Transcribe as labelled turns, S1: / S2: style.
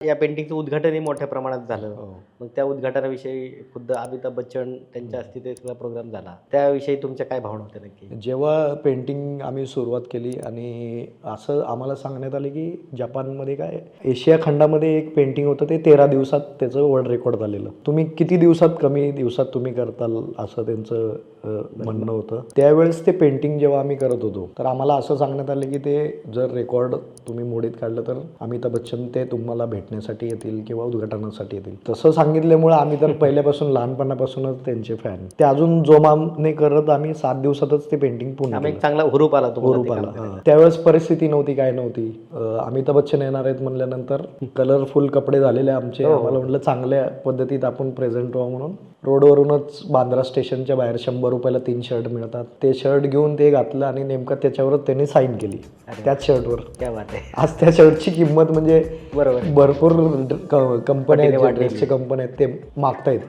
S1: या पेंटिंगचं उद्घाटनही मोठ्या प्रमाणात झालं.
S2: हो.
S1: मग त्या उद्घाटनाविषयी खुद्द अमिताभ बच्चन त्यांच्या हस्ते ते सगळा प्रोग्राम झाला. त्याविषयी तुमच्या काय भावना होत्या नक्की?
S2: जेव्हा पेंटिंग आम्ही सुरुवात केली आणि असं आम्हाला सांगण्यात आले की जपानमध्ये काय एशिया खंडामध्ये एक पेंटिंग होतं, ते 13 दिवसात त्याचं वर्ल्ड रेकॉर्ड झालेलं. तुम्ही किती दिवसात, कमी दिवसात तुम्ही करताल असं त्यांचं म्हणणं होतं. त्यावेळेस ते पेंटिंग जेव्हा आम्ही करत होतो तर आम्हाला असं सांगण्यात आलं की ते जर रेकॉर्ड तुम्ही मोडीत काढलं तर अमिताभ बच्चन ते तुम्हाला भेटण्यासाठी येतील किंवा उद्घाटनासाठी येतील. तसं सांगितल्यामुळे आम्ही तर पहिल्यापासून लहानपणापासूनच त्यांचे फॅन. ते अजून जोमाने करत आम्ही 7 दिवसातच ते पेंटिंग पूर्ण
S1: आम्ही
S2: केलं.
S1: एक चांगला हुरूप आला तुम्हाला ते काम
S2: आला.
S1: करायला.
S2: त्यावेळेस परिस्थिती नव्हती, काय नव्हती. अमिताभ बच्चन येणार आहेत म्हणल्यानंतर कलरफुल कपडे झालेले आमचे. आम्हाला म्हटलं चांगल्या पद्धतीत आपण प्रेझेंट व्हावं म्हणून रोडवरूनच बांद्रा स्टेशनच्या बाहेर 100 रुपयाला 3 शर्ट मिळतात. ते शर्ट घेऊन ते घातलं आणि नेमकं त्याच्यावरच त्यांनी साईन केली त्याच शर्टवर.
S1: क्या बात आहे.
S2: आज त्या शर्टची किंमत म्हणजे
S1: बरोबर.
S2: भरपूर कंपन्या
S1: वाढलेली.
S2: ड्रेसच्या कंपन्या आहेत ते मागतायत.